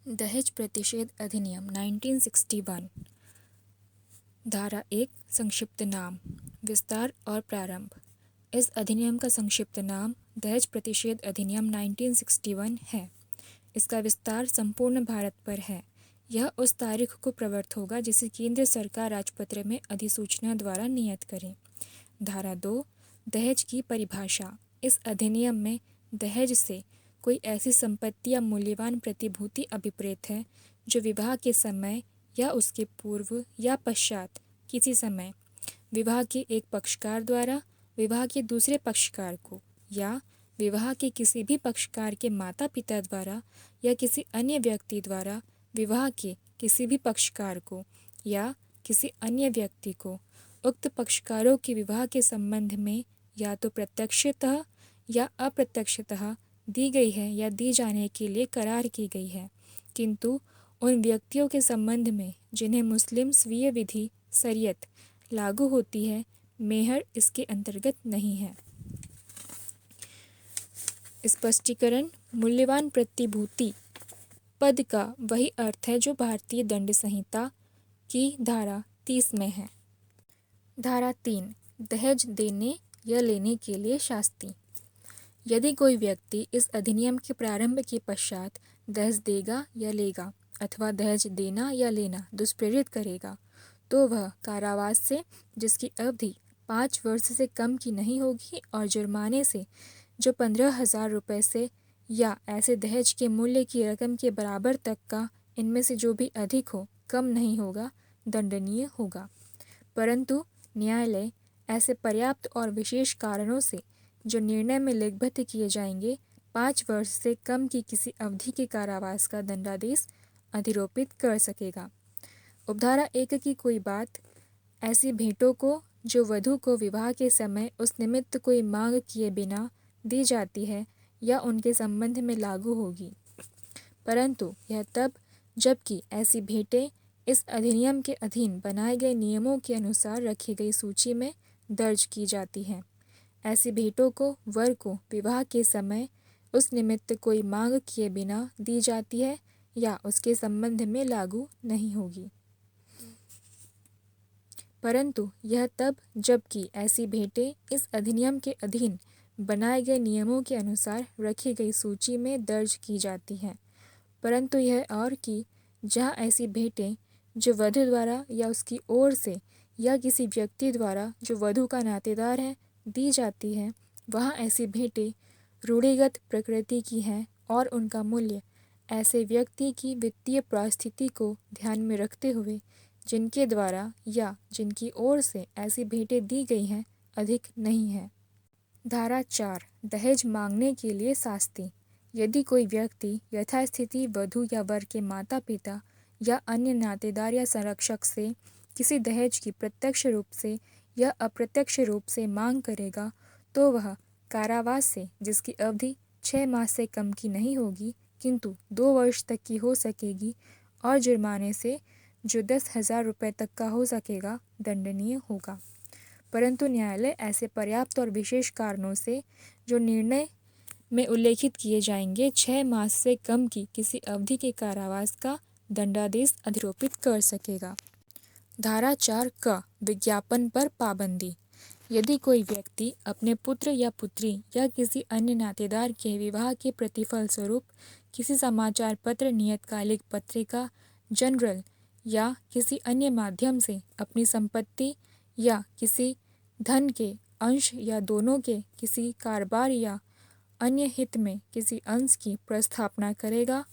दहेज प्रतिषेध अधिनियम 1961। धारा 1 संक्षिप्त नाम, विस्तार और प्रारंभ। इस अधिनियम का संक्षिप्त नाम दहेज प्रतिषेध अधिनियम 1961 है। इसका विस्तार संपूर्ण भारत पर है। यह उस तारीख को प्रवर्त होगा जिसे केंद्र सरकार राजपत्र में अधिसूचना द्वारा नियत करे। धारा 2 दहेज की परिभाषा। इस अधिनियम में दहेज से कोई ऐसी संपत्ति या मूल्यवान प्रतिभूति अभिप्रेत है जो विवाह के समय या उसके पूर्व या पश्चात किसी समय विवाह के एक पक्षकार द्वारा विवाह के दूसरे पक्षकार को या विवाह के किसी भी पक्षकार के माता पिता द्वारा या किसी अन्य व्यक्ति द्वारा विवाह के किसी भी पक्षकार को या किसी अन्य व्यक्ति को उक्त पक्षकारों के विवाह के संबंध में या तो प्रत्यक्षतः या अप्रत्यक्षतः दी गई है या दी जाने के लिए करार की गई है, किंतु उन व्यक्तियों के संबंध में जिन्हें मुस्लिम स्वीय विधि शरीयत लागू होती है, मेहर इसके अंतर्गत नहीं है। स्पष्टीकरण। मूल्यवान प्रतिभूति पद का वही अर्थ है जो भारतीय दंड संहिता की धारा 30 में है। धारा 3 दहेज देने या लेने के लिए शास्ति। यदि कोई व्यक्ति इस अधिनियम के प्रारंभ के पश्चात दहेज देगा या लेगा अथवा दहेज देना या लेना दुष्प्रेरित करेगा तो वह कारावास से, जिसकी अवधि 5 वर्ष से कम की नहीं होगी, और जुर्माने से जो 15,000 रुपये से या ऐसे दहेज के मूल्य की रकम के बराबर तक का, इनमें से जो भी अधिक हो, कम नहीं होगा, दंडनीय होगा। परंतु न्यायालय ऐसे पर्याप्त और विशेष कारणों से जो निर्णय में लिखबद्ध किए जाएंगे 5 वर्ष से कम की किसी अवधि के कारावास का दंडादेश अधिरोपित कर सकेगा। उपधारा 1 की कोई बात ऐसी भेंटों को जो वधू को विवाह के समय उस निमित्त कोई मांग किए बिना दी जाती है या उनके संबंध में लागू होगी, परंतु यह तब जबकि ऐसी भेंटें इस अधिनियम के अधीन बनाए गए नियमों के अनुसार रखी गई सूची में दर्ज की जाती हैं। ऐसी भेंटों को वर को विवाह के समय उस निमित्त कोई मांग किए बिना दी जाती है या उसके संबंध में लागू नहीं होगी, परंतु यह तब जबकि ऐसी भेंटें इस अधिनियम के अधीन बनाए गए नियमों के अनुसार रखी गई सूची में दर्ज की जाती हैं। परंतु यह और कि जहाँ ऐसी भेंटें जो वधू द्वारा या उसकी ओर से या किसी व्यक्ति द्वारा जो वधू का नातेदार है दी जाती है, वहाँ ऐसी भेंटें रूढ़िगत प्रकृति की हैं और उनका मूल्य ऐसे व्यक्ति की वित्तीय परिस्थिति को ध्यान में रखते हुए जिनके द्वारा या जिनकी ओर से ऐसी भेंटें दी गई हैं अधिक नहीं है। धारा 4 दहेज मांगने के लिए शास्ति। यदि कोई व्यक्ति यथास्थिति वधू या वर के माता पिता या अन्य नातेदार या संरक्षक से किसी दहेज की प्रत्यक्ष रूप से या अप्रत्यक्ष रूप से मांग करेगा तो वह कारावास से, जिसकी अवधि 6 माह से कम की नहीं होगी किंतु 2 वर्ष तक की हो सकेगी, और जुर्माने से जो 10,000 रुपये तक का हो सकेगा, दंडनीय होगा। परंतु न्यायालय ऐसे पर्याप्त और विशेष कारणों से जो निर्णय में उल्लेखित किए जाएंगे 6 मास से कम की किसी अवधि के कारावास का दंडादेश अधिरोपित कर सकेगा। धारा 4 क विज्ञापन पर पाबंदी। यदि कोई व्यक्ति अपने पुत्र या पुत्री या किसी अन्य नातेदार के विवाह के प्रतिफल स्वरूप किसी समाचार पत्र, नियतकालिक पत्रिका, जनरल या किसी अन्य माध्यम से अपनी संपत्ति या किसी धन के अंश या दोनों के किसी कारोबार या अन्य हित में किसी अंश की प्रस्थापना करेगा,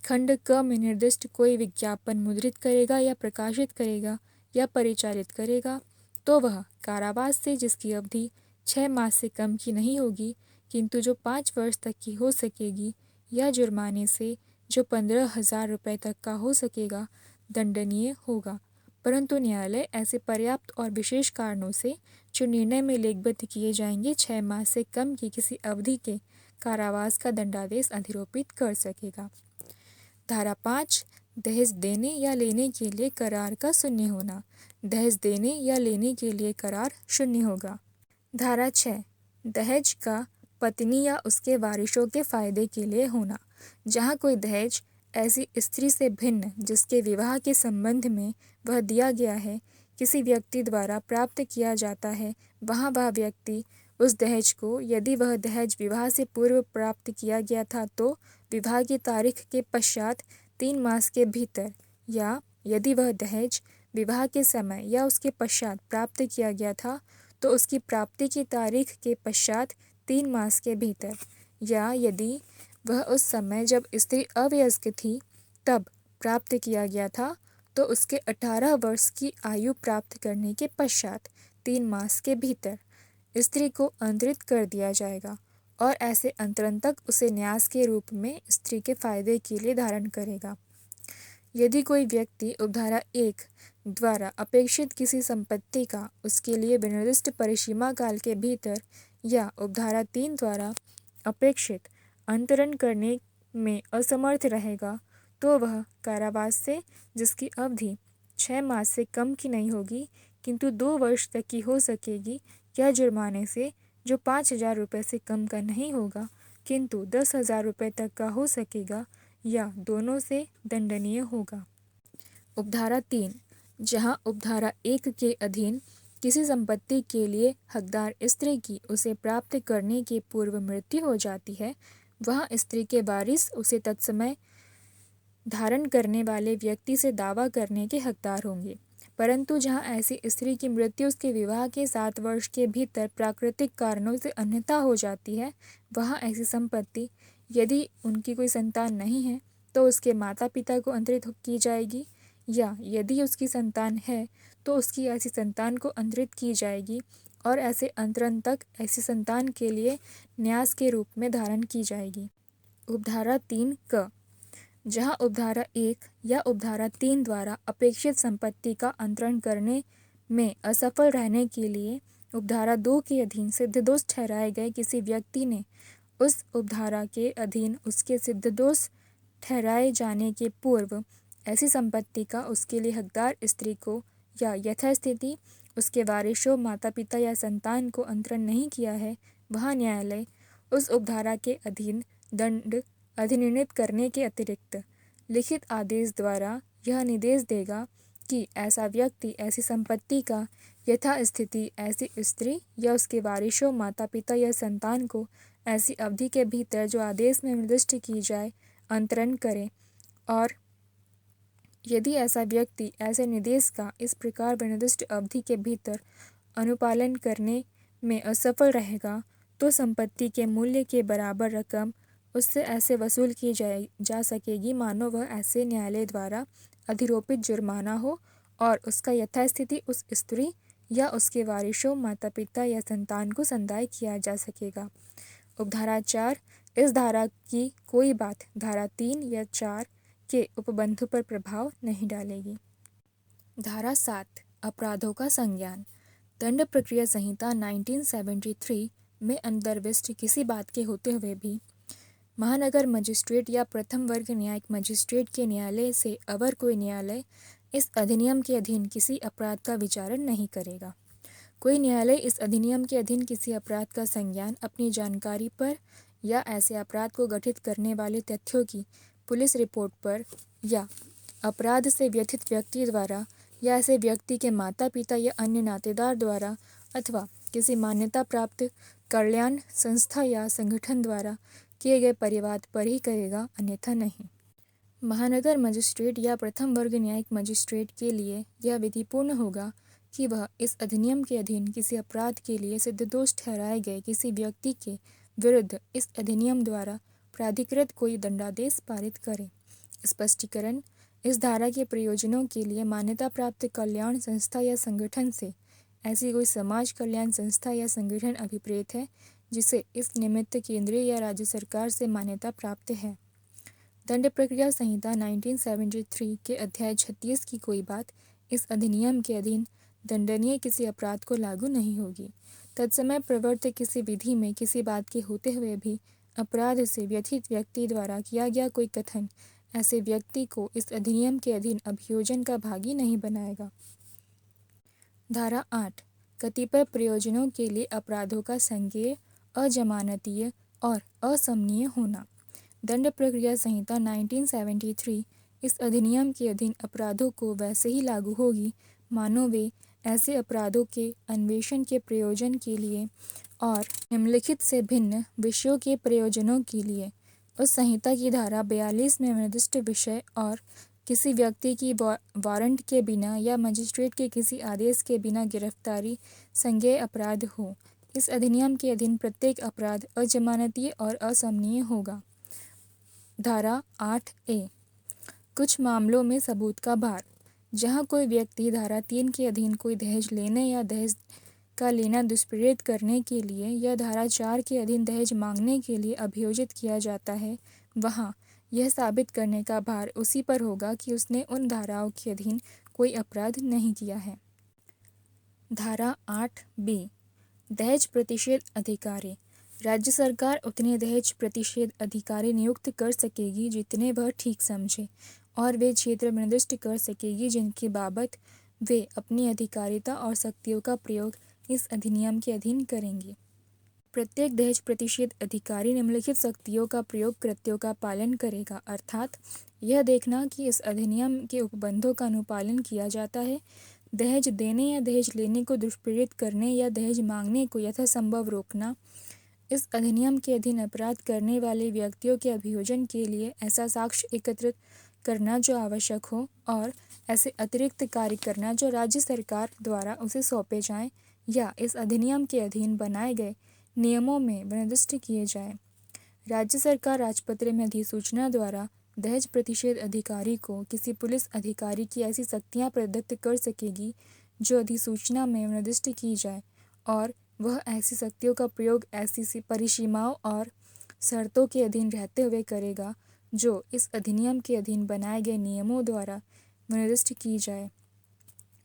खंड क में निर्दिष्ट कोई विज्ञापन मुद्रित करेगा या प्रकाशित करेगा या परिचालित करेगा, तो वह कारावास से, जिसकी अवधि 6 मास से कम की नहीं होगी किंतु जो 5 वर्ष तक की हो सकेगी, या जुर्माने से जो 15,000 रुपये तक का हो सकेगा, दंडनीय होगा। परंतु न्यायालय ऐसे पर्याप्त और विशेष कारणों से जो निर्णय में लेखबद्ध किए जाएंगे 6 माह से कम की किसी अवधि के कारावास का दंडादेश अधिरोपित कर सकेगा। धारा 5 दहेज देने या लेने के लिए करार का शून्य होना। दहेज देने या लेने के लिए करार शून्य होगा। धारा 6 दहेज का पत्नी या उसके वारिसों के फायदे के लिए होना। जहाँ कोई दहेज ऐसी स्त्री से भिन्न जिसके विवाह के संबंध में वह दिया गया है किसी व्यक्ति द्वारा प्राप्त किया जाता है, वहाँ वह व्यक्ति उस दहेज को, यदि वह दहेज विवाह से पूर्व प्राप्त किया गया था तो विवाह की तारीख के पश्चात 3 मास के भीतर, या यदि वह दहेज विवाह के समय या उसके पश्चात प्राप्त किया गया था तो उसकी प्राप्ति की तारीख के पश्चात 3 मास के भीतर, या यदि वह उस समय जब स्त्री अवयस्क थी तब प्राप्त किया गया था तो उसके 18 वर्ष की आयु प्राप्त करने के पश्चात 3 मास के भीतर स्त्री को अंतरित कर दिया जाएगा और ऐसे अंतरण तक उसे न्यास के रूप में स्त्री के फायदे के लिए धारण करेगा। यदि कोई व्यक्ति उपधारा 1 द्वारा अपेक्षित किसी संपत्ति का उसके लिए विनिर्दिष्ट परिसीमा काल के भीतर या उपधारा 3 द्वारा अपेक्षित अंतरण करने में असमर्थ रहेगा तो वह कारावास से, जिसकी अवधि 6 मास से कम की नहीं होगी किंतु 2 वर्ष तक की हो सकेगी, या जुर्माने से जो 5,000 रुपये से कम का नहीं होगा किंतु 10,000 रुपये तक का हो सकेगा, या दोनों से दंडनीय होगा। उपधारा 3, जहाँ उपधारा 1 के अधीन किसी संपत्ति के लिए हकदार स्त्री की उसे प्राप्त करने के पूर्व मृत्यु हो जाती है, वहाँ स्त्री के वारिस उसे तत्समय धारण करने वाले व्यक्ति से दावा करने के हकदार होंगे। परंतु जहाँ ऐसी स्त्री की मृत्यु उसके विवाह के 7 वर्ष के भीतर प्राकृतिक कारणों से अन्यथा हो जाती है, वहाँ ऐसी संपत्ति, यदि उनकी कोई संतान नहीं है तो उसके माता पिता को अंतरित की जाएगी, या यदि उसकी संतान है तो उसकी ऐसी संतान को अंतरित की जाएगी और ऐसे अंतरण तक ऐसी संतान के लिए न्यास के रूप में धारण की जाएगी। उपधारा 3 क, जहाँ उपधारा 1 या उपधारा 3 द्वारा अपेक्षित संपत्ति का अंतरण करने में असफल रहने के लिए उपधारा 2 के अधीन सिद्धदोष ठहराए गए किसी व्यक्ति ने उस उपधारा के अधीन उसके सिद्धदोष ठहराए जाने के पूर्व ऐसी संपत्ति का उसके लिए हकदार स्त्री को या यथास्थिति उसके वारिसों, माता पिता या संतान को अंतरण नहीं किया है, वहाँ न्यायालय उस उपधारा के अधीन दंड अधिनिर्णित करने के अतिरिक्त लिखित आदेश द्वारा यह निर्देश देगा कि ऐसा व्यक्ति ऐसी संपत्ति का यथास्थिति ऐसी स्त्री या उसके वारिसों, माता पिता या संतान को ऐसी अवधि के भीतर जो आदेश में निर्दिष्ट की जाए अंतरण करे, और यदि ऐसा व्यक्ति ऐसे निर्देश का इस प्रकार विनिर्दिष्ट अवधि के भीतर अनुपालन करने में असफल रहेगा तो संपत्ति के मूल्य के बराबर रकम उससे ऐसे वसूल की जा सकेगी मानो वह ऐसे न्यायालय द्वारा अधिरोपित जुर्माना हो और उसका यथास्थिति उस स्त्री या उसके वारिसों, माता पिता या संतान को संदाय किया जा सकेगा। उपधारा 4, इस धारा की कोई बात धारा 3 या 4 के उपबंधों पर प्रभाव नहीं डालेगी। धारा 7, अपराधों का संज्ञान। दंड प्रक्रिया संहिता 1973 में अंतर्विष्ट किसी बात के होते हुए भी महानगर मजिस्ट्रेट या प्रथम वर्ग न्यायिक मजिस्ट्रेट के न्यायालय से अवर कोई न्यायालय इस अधिनियम के अधीन किसी अपराध का विचारण नहीं करेगा। कोई न्यायालय इस अधिनियम के अधीन किसी अपराध का संज्ञान अपनी जानकारी पर या ऐसे अपराध को गठित करने वाले तथ्यों की पुलिस रिपोर्ट पर या अपराध से व्यथित व्यक्ति द्वारा या ऐसे व्यक्ति के माता पिता या अन्य नातेदार द्वारा अथवा किसी मान्यता प्राप्त कल्याण संस्था या संगठन द्वारा किए गए परिवाद पर ही करेगा, अन्यथा नहीं। महानगर मजिस्ट्रेट या प्रथम वर्ग न्यायिक मजिस्ट्रेट के लिए यह विधिपूर्ण होगा कि वह इस अधिनियम के अधीन किसी अपराध के लिए सिद्धदोष ठहराए गए किसी व्यक्ति के विरुद्ध इस अधिनियम द्वारा प्राधिकृत कोई दंडादेश पारित करे। स्पष्टीकरण, इस धारा के प्रयोजनों के लिए मान्यता प्राप्त कल्याण संस्था या संगठन से ऐसी कोई समाज कल्याण संस्था या संगठन अभिप्रेत है जिसे इस निमित्त केंद्रीय या राज्य सरकार से मान्यता प्राप्त है। दंड प्रक्रिया संहिता 1973 के अध्याय 36 की कोई बात इस अधिनियम के अधीन दंडनीय किसी अपराध को लागू नहीं होगी। तत्समय प्रवर्त किसी विधि में किसी बात के होते हुए भी अपराध से व्यथित व्यक्ति द्वारा किया गया कोई कथन ऐसे व्यक्ति को इस अधिनियम के अधीन अभियोजन का भागी नहीं बनाएगा। धारा 8, कतिपय प्रयोजनों के लिए अपराधों का संज्ञेय, अजमानतीय और असमनीय होना। दंड प्रक्रिया संहिता 1973 इस अधिनियम के अधीन अपराधों को वैसे ही लागू होगी मानो वे ऐसे अपराधों के अन्वेषण के प्रयोजन के लिए और निम्नलिखित से भिन्न विषयों के प्रयोजनों के लिए उस संहिता की धारा 42 में निर्दिष्ट विषय और किसी व्यक्ति की वारंट के बिना या मजिस्ट्रेट के किसी आदेश के बिना गिरफ्तारी संज्ञेय अपराध हो। इस अधिनियम के अधीन प्रत्येक अपराध अजमानतीय और असमनीय होगा। धारा 8A कुछ मामलों में सबूत का भार। जहां कोई व्यक्ति धारा 3 के अधीन कोई दहेज लेने या दहेज का लेना दुष्प्रेरित करने के लिए या धारा 4 के अधीन दहेज मांगने के लिए अभियोजित किया जाता है, वहां यह साबित करने का भार उसी पर होगा कि उसने उन धाराओं के अधीन कोई अपराध नहीं किया है। धारा 8B दहेज प्रतिषेध अधिकारी। राज्य सरकार उतने दहेज प्रतिषेध अधिकारी नियुक्त कर सकेगी जितने वह ठीक समझे और वे क्षेत्र निर्दिष्ट कर सकेगी जिनकी बाबत वे अपनी अधिकारिता और शक्तियों का प्रयोग इस अधिनियम के अधीन करेंगी। प्रत्येक दहेज प्रतिषेध अधिकारी निम्नलिखित शक्तियों का प्रयोग कृत्यों का पालन करेगा, अर्थात यह देखना कि इस अधिनियम के उपबंधों का अनुपालन किया जाता है, दहेज देने या दहेज लेने को दुष्प्रेरित करने या दहेज मांगने को यथासंभव रोकना, इस अधिनियम के अधीन अपराध करने वाले व्यक्तियों के अभियोजन के लिए ऐसा साक्ष्य एकत्रित करना जो आवश्यक हो और ऐसे अतिरिक्त कार्य करना जो राज्य सरकार द्वारा उसे सौंपे जाएं या इस अधिनियम के अधीन बनाए गए नियमों में निर्दिष्ट किए जाएं। राज्य सरकार राजपत्र में अधिसूचना द्वारा दहेज प्रतिषेध अधिकारी को किसी पुलिस अधिकारी की ऐसी शक्तियां प्रदत्त कर सकेगी जो अधिसूचना में निर्दिष्ट की जाए और वह ऐसी शक्तियों का प्रयोग ऐसी परिसीमाओं और शर्तों के अधीन रहते हुए करेगा जो इस अधिनियम के अधीन बनाए गए नियमों द्वारा निर्दिष्ट की जाए।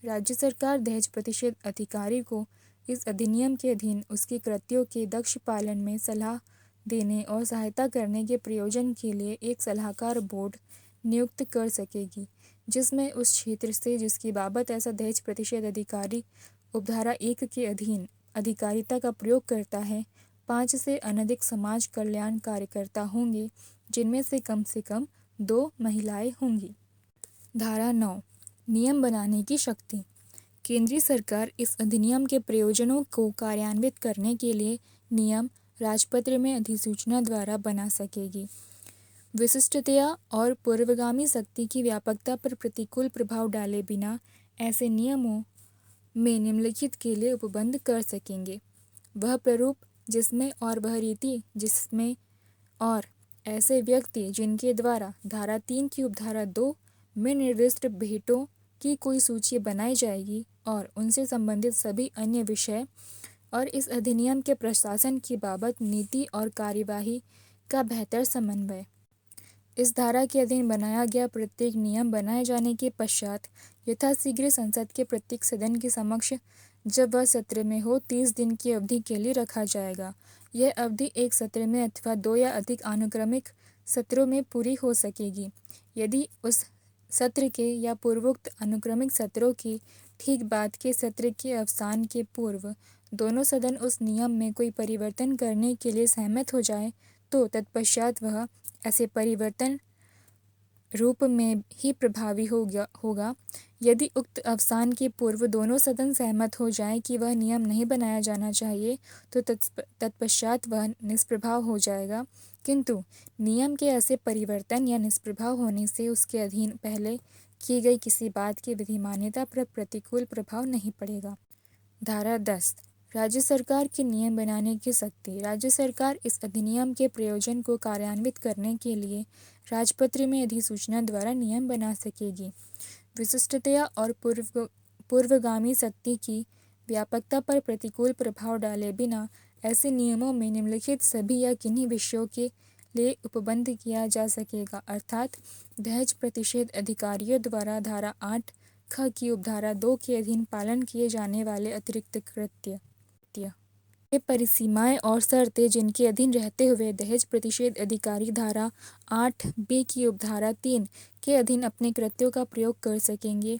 राज्य सरकार दहेज प्रतिषेध अधिकारी को इस अधिनियम के अधीन उसके कृत्यों के दक्ष पालन में सलाह देने और सहायता करने के प्रयोजन के लिए एक सलाहकार बोर्ड नियुक्त कर सकेगी जिसमें उस क्षेत्र से जिसकी बाबत ऐसा दहेज प्रतिषेध अधिकारी उपधारा 1 के अधीन अधिकारिता का प्रयोग करता है 5 से अनधिक समाज कल्याण कार्यकर्ता होंगे जिनमें से कम 2 महिलाएं होंगी। धारा 9 नियम बनाने की शक्ति। केंद्रीय सरकार इस अधिनियम के प्रयोजनों को कार्यान्वित करने के लिए नियम राजपत्र में अधिसूचना द्वारा बना सकेगी। विशिष्टतया और पूर्वगामी शक्ति की व्यापकता पर प्रतिकूल प्रभाव डाले बिना ऐसे नियमों में निम्नलिखित के लिए उपबंध कर सकेंगे। वह प्रारूप जिसमें और वह रीति जिसमें और ऐसे व्यक्ति जिनके द्वारा धारा 3 की उपधारा 2 में निर्दिष्ट भेंटों की कोई सूची बनाई जाएगी और उनसे संबंधित सभी अन्य विषय और इस अधिनियम के प्रशासन की बाबत नीति और कार्यवाही का बेहतर समन्वय। इस धारा के अधीन बनाया गया प्रत्येक नियम बनाए जाने के पश्चात यथाशीघ्र संसद के प्रत्येक सदन के समक्ष जब वह सत्र में हो 30 दिन की अवधि के लिए रखा जाएगा। यह अवधि एक सत्र में अथवा 2 या अधिक अनुक्रमिक सत्रों में पूरी हो सकेगी। यदि उस सत्र के या पूर्वोक्त अनुक्रमिक सत्रों की ठीक बाद के सत्र के अवसान के पूर्व दोनों सदन उस नियम में कोई परिवर्तन करने के लिए सहमत हो जाए तो तत्पश्चात वह ऐसे परिवर्तन रूप में ही प्रभावी होगा। यदि उक्त अवसान के पूर्व दोनों सदन सहमत हो जाएं कि वह नियम नहीं बनाया जाना चाहिए तो तत्पश्चात वह निष्प्रभाव हो जाएगा, किंतु नियम के ऐसे परिवर्तन या निष्प्रभाव होने से उसके अधीन पहले की गई किसी बात की विधिमान्यता पर प्रतिकूल प्रभाव नहीं पड़ेगा। धारा 10 राज्य सरकार के नियम बनाने की शक्ति। राज्य सरकार इस अधिनियम के प्रयोजन को कार्यान्वित करने के लिए राजपत्र में अधिसूचना द्वारा नियम बना सकेगी। विशिष्टतया और पूर्वगामी शक्ति की व्यापकता पर प्रतिकूल प्रभाव डाले बिना ऐसे नियमों में निम्नलिखित सभी या किन्हीं विषयों के लिए उपबंध किया जा सकेगा, अर्थात दहेज प्रतिषेध अधिकारियों द्वारा धारा 8 ख की उपधारा 2 के अधीन पालन किए जाने वाले अतिरिक्त कृत्य ये परिसीमाएं और शर्तें जिनके अधीन रहते हुए दहेज प्रतिषेध अधिकारी धारा 8B की उपधारा 3 के अधीन अपने कृत्यों का प्रयोग कर सकेंगे।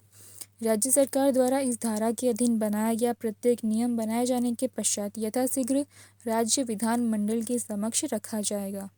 राज्य सरकार द्वारा इस धारा के अधीन बनाया गया प्रत्येक नियम बनाए जाने के पश्चात यथाशीघ्र राज्य विधान मंडल के समक्ष रखा जाएगा।